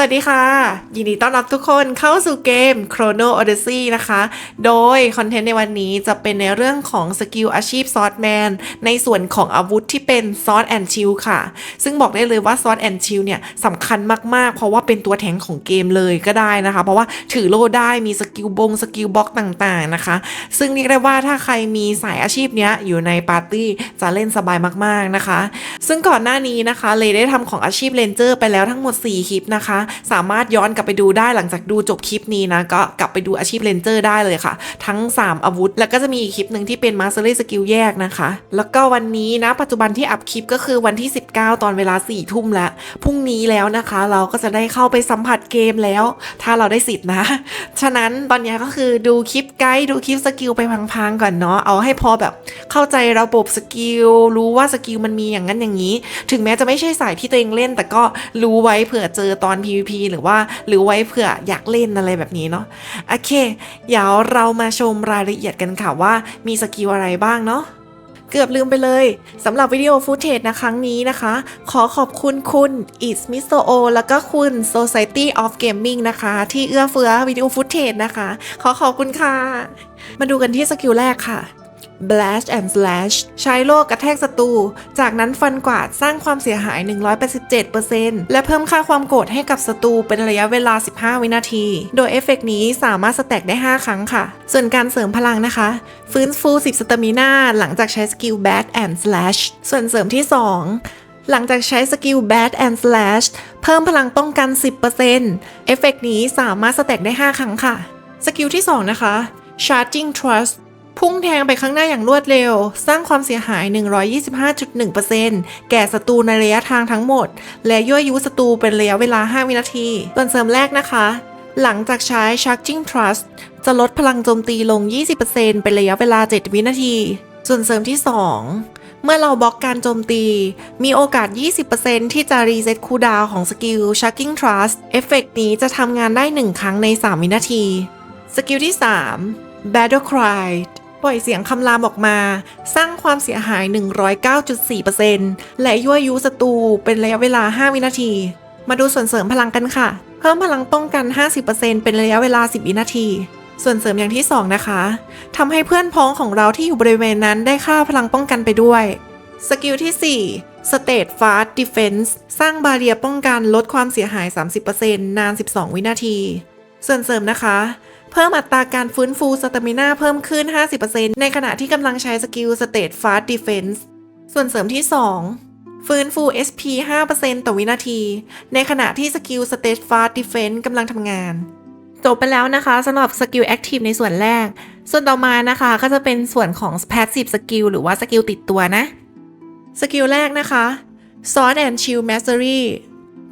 สวัสดีค่ะยินดีต้อนรับทุกคนเข้าสู่เกม Chrono Odyssey นะคะโดยคอนเทนต์ในวันนี้จะเป็นในเรื่องของสกิลอาชีพซอร์ดแมนในส่วนของอาวุธที่เป็นซอร์ดแอนด์ชิลค่ะซึ่งบอกได้เลยว่าซอร์ดแอนด์ชิลเนี่ยสำคัญมากๆเพราะว่าเป็นตัวแทงของเกมเลยก็ได้นะคะเพราะว่าถือโล่ได้มีสกิลบล็อกต่างๆนะคะซึ่งเรียกได้ว่าถ้าใครมีสายอาชีพเนี้ยอยู่ในปาร์ตี้จะเล่นสบายมากๆนะคะซึ่งก่อนหน้านี้นะคะเลยได้ทำของอาชีพเรนเจอร์ไปแล้วทั้งหมด4คลิปนะคะสามารถย้อนกลับไปดูได้หลังจากดูจบคลิปนี้นะก็กลับไปดูอาชีพเรนเจอร์ได้เลยค่ะทั้ง3อาวุธแล้วก็จะมีอีกคลิปหนึ่งที่เป็นมาสเตอรี่สกิลแยกนะคะแล้วก็วันนี้นะปัจจุบันที่อัพคลิปก็คือวันที่19ตอนเวลา4 ทุ่มแล้วพรุ่งนี้แล้วนะคะเราก็จะได้เข้าไปสัมผัสเกมแล้วถ้าเราได้สิทธิ์นะฉะนั้นตอนนี้ก็คือดูคลิปไกด์ดูคลิปสกิลไปพังๆก่อนเนาะเอาให้พอแบบเข้าใจระบบสกิลรู้ว่าสกิลมันมีอย่างนั้นอย่างนี้ถึงแม้จะไม่ใช่สายที่ตัวเองเล่นแต่ก็รู้ไว้เผื่อเจอตอน PVP หรือไว้เผื่ออยากเล่นอะไรแบบนี้เนาะโอเคเดี๋ยวเรามาชมรายละเอียดกันค่ะว่ามีสกิลอะไรบ้างเนาะเกือบลืมไปเลยสำหรับวิดีโอฟุตเทจนะครั้งนี้นะคะขอขอบคุณคุณ It's Mr. O แล้วก็คุณ Society of Gaming นะคะที่เอื้อเฟื้อวิดีโอฟุตเทจนะคะขอขอบคุณค่ะมาดูกันที่สกิลแรกค่ะBlast and Slash ใช้โล่กระแทกศัตรูจากนั้นฟันกวาดสร้างความเสียหาย 187% และเพิ่มค่าความโกรธให้กับศัตรูเป็นระยะเวลา 15 วินาที โดยเอฟเฟกต์นี้สามารถสแต็กได้ 5 ครั้งค่ะ ส่วนการเสริมพลังนะคะฟื้นฟู 10 สเตมินาหลังจากใช้สกิล Blast and Slash ส่วนเสริมที่ 2หลังจากใช้สกิล Blast and Slash เพิ่มพลังป้องกัน 10% เอฟเฟกต์นี้สามารถสแต็กได้ 5 ครั้งค่ะสกิลที่ 2 นะคะ Charging Thrustพุ่งแทงไปข้างหน้าอย่างรวดเร็วสร้างความเสียหาย 125.1% แก่ศัตรูในระยะทางทั้งหมดและยั่วยุศัตรูเป็นระยะเวลา 5 วินาทีส่วนเสริมแรกนะคะหลังจากใช้ Charging Thrust จะลดพลังโจมตีลง 20% เป็นระยะเวลา 7 วินาทีส่วนเสริมที่ 2เมื่อเราบล็อกการโจมตีมีโอกาส 20% ที่จะรีเซ็ตคูลดาวน์ของสกิล Charging Thrust เอฟเฟกต์นี้จะทำงานได้1 ครั้งใน 3 วินาทีสกิลที่ 3 Battle Cryปล่อยเสียงคำรามออกมาสร้างความเสียหาย 109.4% และยั่วยุศัตรูเป็นระยะเวลา 5 วินาทีมาดูส่วนเสริมพลังกันค่ะเพิ่มพลังป้องกัน 50% เป็นระยะเวลา 10 วินาทีส่วนเสริมอย่างที่ 2 นะคะทำให้เพื่อนพ้องของเราที่อยู่บริเวณนั้นได้ค่าพลังป้องกันไปด้วยสกิลที่ 4 State Fast Defense สร้างบาเรียป้องกันลดความเสียหาย 30% นาน 12 วินาทีส่วนเสริมนะคะเพิ่มอัตราการฟื้นฟูสเตมินาเพิ่มขึ้น 50% ในขณะที่กำลังใช้สกิล State Fast Defense ส่วนเสริมที่ 2 ฟื้นฟู SP 5% ต่อวินาทีในขณะที่สกิล State Fast Defense กำลังทำงานจบไปแล้วนะคะสำหรับสกิล Active ในส่วนแรกส่วนต่อมานะคะก็จะเป็นส่วนของ Passive Skill หรือว่าสกิลติดตัวนะสกิลแรกนะคะ Sword and Shield Mastery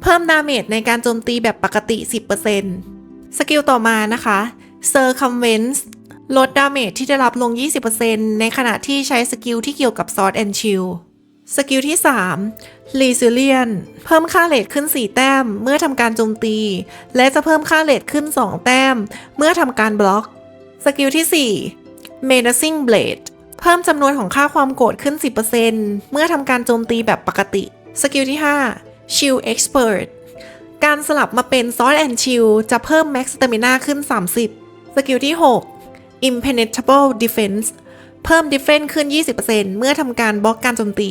เพิ่มดาเมจในการโจมตีแบบปกติ 10%สกิลต่อมานะคะ Circumvent ลดดาเมจที่ได้รับลง 20% ในขณะที่ใช้สกิลที่เกี่ยวกับ Sword and Shield สกิลที่ 3 Resilient เพิ่มค่าเรทขึ้น 4 แต้มเมื่อทำการโจมตีและจะเพิ่มค่าเรทขึ้น 2 แต้มเมื่อทำการบล็อกสกิลที่ 4 Menacing Blade เพิ่มจำนวนของค่าความโกรธขึ้น 10% เมื่อทำการโจมตีแบบปกติสกิลที่ 5 Shield Expert การสลับมาเป็น Sword and Shield จะเพิ่ม Max Stamina ขึ้น 30สกิลที่ 6 Impenetrable Defense เพิ่ม Defense ขึ้น 20% เมื่อทำการบล็อกการโจมตี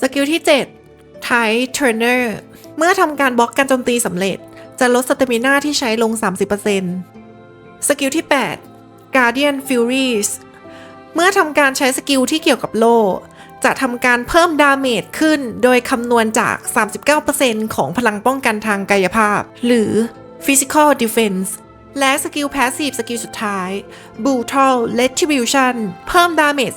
สกิลที่ 7 Tide Turner เมื่อทำการบล็อกการโจมตีสำเร็จจะลด Stamina ที่ใช้ลง 30% สกิลที่ 8 Guardian Furies เมื่อทำการใช้สกิลที่เกี่ยวกับโล่จะทำการเพิ่มดาเมจขึ้นโดยคำนวณจาก 39% ของพลังป้องกันทางกายภาพหรือ Physical Defense และสกิล Passive สกิลสุดท้าย Brutal Retribution เพิ่มดาเมจ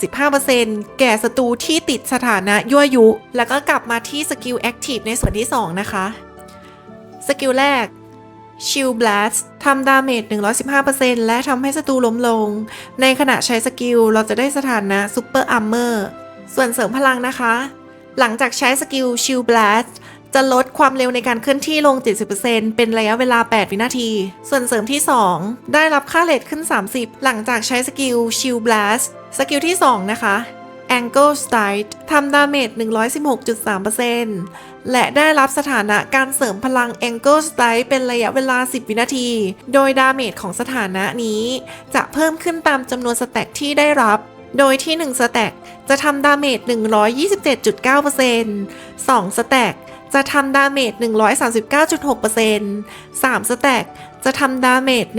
15% แก่ศัตรูที่ติดสถานะยั่วยุแล้วก็กลับมาที่สกิล Active ในส่วนที่ 2 นะคะสกิลแรก Shield Blast ทำดาเมจ 115% และทำให้ศัตรูล้มลงในขณะใช้สกิลเราจะได้สถานะ Super Armor ส่วนเสริมพลังนะคะหลังจากใช้สกิล Shield Blast จะลดความเร็วในการเคลื่อนที่ลง 70% เป็นระยะเวลา 8 วินาทีส่วนเสริมที่ 2 ได้รับค่าเรทขึ้น 30 หลังจากใช้สกิล Shield Blast สกิลที่ 2 นะคะ Angle Strike ทำดาเมจ 116.3% และได้รับสถานะการเสริมพลัง Angle Strike เป็นระยะเวลา 10 วินาที โดยดาเมจของสถานะนี้จะเพิ่มขึ้นตามจำนวนสแต็กที่ได้รับ โดยที่ 1 สแต็กจะทำดาเมจ 127.9% 2 สแต็กจะทำดาเมจ 139.6% 3 สแต็กจะทำดาเมจ 151.2%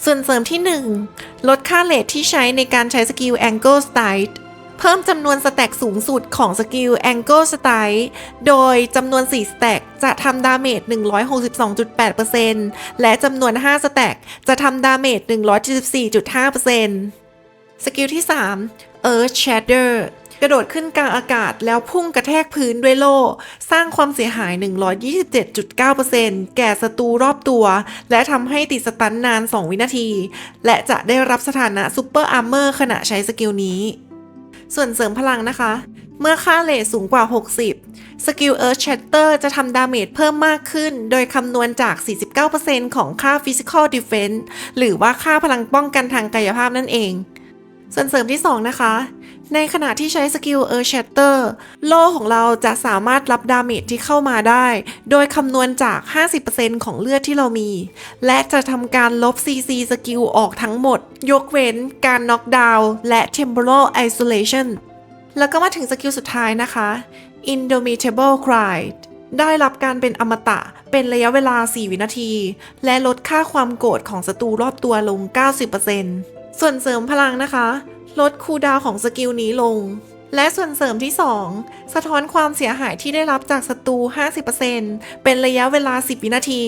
ส่วนเสริมที่ 1 ลดค่าเรทที่ใช้ในการใช้สกิล Angle Strike เพิ่มจำนวนสแต็กสูงสุดของสกิล Angle Strike โดยจำนวน 4 สแต็กจะทำดาเมจ 162.8% และจำนวน 5 สแต็กจะทำดาเมจ 174.5%สกิลที่ 3 Earth Shatter กระโดดขึ้นกลางอากาศแล้วพุ่งกระแทกพื้นด้วยโล่ สร้างความเสียหาย 127.9% แก่ศัตรูรอบตัว และทำให้ติดสตันนาน 2 วินาที และจะได้รับสถานะ Super Armor ขณะใช้สกิลนี้ ส่วนเสริมพลังนะคะ เมื่อค่าเรทสูงกว่า 60 สกิล Earth Shatter จะทำดาเมจเพิ่มมากขึ้น โดยคำนวณจาก 49% ของค่า Physical Defense หรือว่าค่าพลังป้องกันทางกายภาพนั่นเอง ส่วนเสริมที่ 2 นะคะ ในขณะที่ใช้สกิล Earth Shatter โล่ของเราจะสามารถรับดาเมจที่เข้ามาได้ โดยคำนวณจาก 50% ของเลือดที่เรามี และจะทำการลบ CC สกิลออกทั้งหมด ยกเว้นการน็อกดาวน์และ Temporal Isolation แล้วก็มาถึงสกิลสุดท้ายนะคะ Indomitable Cry ได้รับการเป็นอมตะเป็นระยะเวลา 4 วินาที และลดค่าความโกรธของศัตรูรอบตัวลง 90% ส่วนเสริมพลังนะคะลดคูลดาวน์ของสกิลนี้ลง และส่วนเสริมที่ 2 สะท้อนความเสียหายที่ได้รับจากศัตรู 50% เป็นระยะเวลา 10 วินาที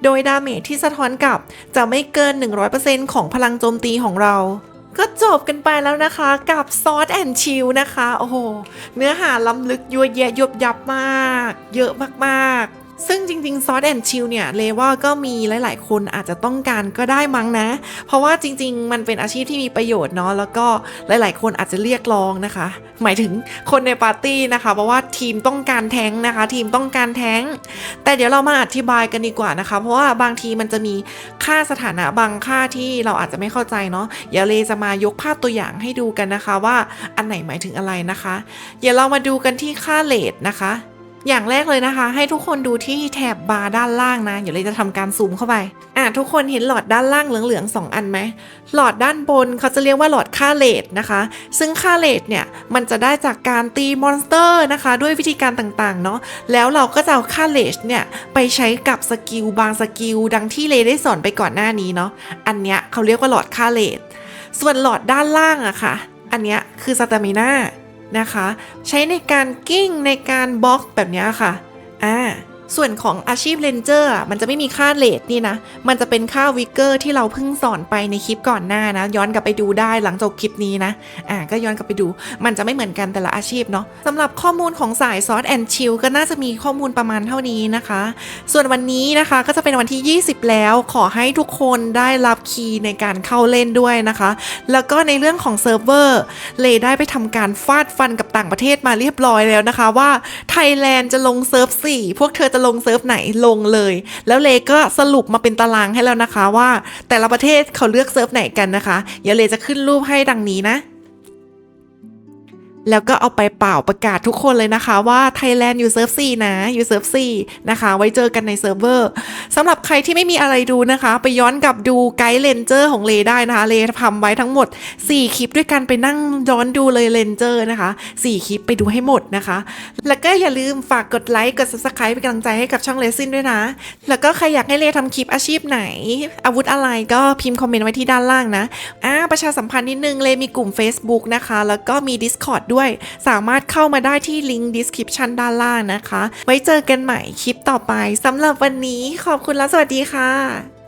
โดยดาเมจที่สะท้อนกลับจะไม่เกิน 100% ของพลังโจมตีของเรา ก็จบกันไปแล้วนะคะกับ Sword and Shield นะคะ โอ้โห เนื้อหาล้ำลึกยั่วแยะยบยับมาก เยอะมากๆ ซึ่งจริงๆ Sword and Shield เนี่ยเลว่าก็มีหลายๆคนอาจจะต้องการก็ได้มั้งนะ เพราะว่าจริงๆมันเป็นอาชีพที่มีประโยชน์เนาะแล้วก็หลายๆคนอาจจะเรียกร้องนะคะ หมายถึงคนในปาร์ตี้นะคะเพราะว่าทีมต้องการแท้งนะคะทีมต้องการแท้งแต่เดี๋ยวเรามาอธิบายกันดีกว่านะคะเพราะว่าบางทีมันจะมีค่าสถานะบางค่าที่เราอาจจะไม่เข้าใจเนาะเดี๋ยวเลจะมายกภาพตัวอย่างให้ดูกันนะคะว่าอันไหนหมายถึงอะไรนะคะเดี๋ยวเรามาดูกันที่ค่าเรทนะคะอย่างแรกเลยนะคะให้ทุกคนดูที่แถบบาร์ด้านล่างนะเดี๋ยวเลยจะทำการซูมเข้าไปทุกคนเห็นหลอดด้านล่างเหลืองๆ2 อันไหมหลอดด้านบนเขาจะเรียกว่าหลอดค่าเรทนะคะซึ่งค่าเรทเนี่ยมันจะได้จากการตีมอนสเตอร์นะคะด้วยวิธีการต่างๆเนาะแล้วเราก็จะเอาค่าเรทเนี่ยไปใช้กับสกิลบางสกิลดังที่เลได้สอนไปก่อนหน้านี้เนาะอันเนี้ยเขาเรียกว่าหลอดค่าเรทส่วนหลอดด้านล่างอะค่ะอันเนี้ยคือสตามิน่านะคะใช้ในการกิ้งในการบล็อกแบบนี้ค่ะส่วนของอาชีพเรนเจอร์มันจะไม่มีค่าเรทนี่นะมันจะเป็นค่าวิกเกอร์ที่เราเพิ่งสอนไปในคลิปก่อนหน้านะย้อนกลับไปดูได้หลังจบคลิปนี้นะก็ย้อนกลับไปดูมันจะไม่เหมือนกันแต่ละอาชีพเนาะสำหรับข้อมูลของสายซอสแอนด์ชิลก็น่าจะมีข้อมูลประมาณเท่านี้นะคะส่วนวันนี้นะคะก็จะเป็นวันที่20แล้วขอให้ทุกคนได้รับคีย์ในการเข้าเล่นด้วยนะคะแล้วก็ในเรื่องของเซิร์ฟเวอร์เลได้ไปทำการฟาดฟันกับต่างประเทศมาเรียบร้อยแล้วนะคะว่าไทยแลนด์จะลงเซิร์ฟ4พวกเธอจะลงเซิร์ฟไหนลงเลยแล้วเลก็สรุปมาเป็นตารางให้แล้วนะคะว่าแต่ละประเทศเขาเลือกเซิร์ฟไหนกันนะคะเดี๋ยวเลจะขึ้นรูปให้ดังนี้นะแล้วก็เอาไปเป่าประกาศทุกคนเลยนะคะว่าไทยแลนด์อยู่เซิร์ฟ4นะอยู่เซิร์ฟ4นะคะไว้เจอกันในเซิร์ฟเวอร์สำหรับใครที่ไม่มีอะไรดูนะคะไปย้อนกลับดูไกด์เรนเจอร์ของเลได้นะคะเลทำไว้ทั้งหมด4คลิปด้วยกันไปนั่งย้อนดูเลยเรนเจอร์นะคะ4คลิปไปดูให้หมดนะคะแล้วก็อย่าลืมฝากกดไลค์กด Subscribe เป็นกำลังใจให้กับช่องเลซินด้วยนะแล้วก็ใครอยากให้เลทำคลิปอาชีพไหนอาวุธอะไรก็พิมพ์คอมเมนต์ไว้ที่ด้านล่างนะประชาสัมพันธ์นิดนึงเลมีกลุ่ม Facebook นะคะแล้วก็มี Discordด้วยสามารถเข้ามาได้ที่ลิงก์ description ด้านล่างนะคะไว้เจอกันใหม่คลิปต่อไปสำหรับวันนี้ขอบคุณและสวัสดีค่ะ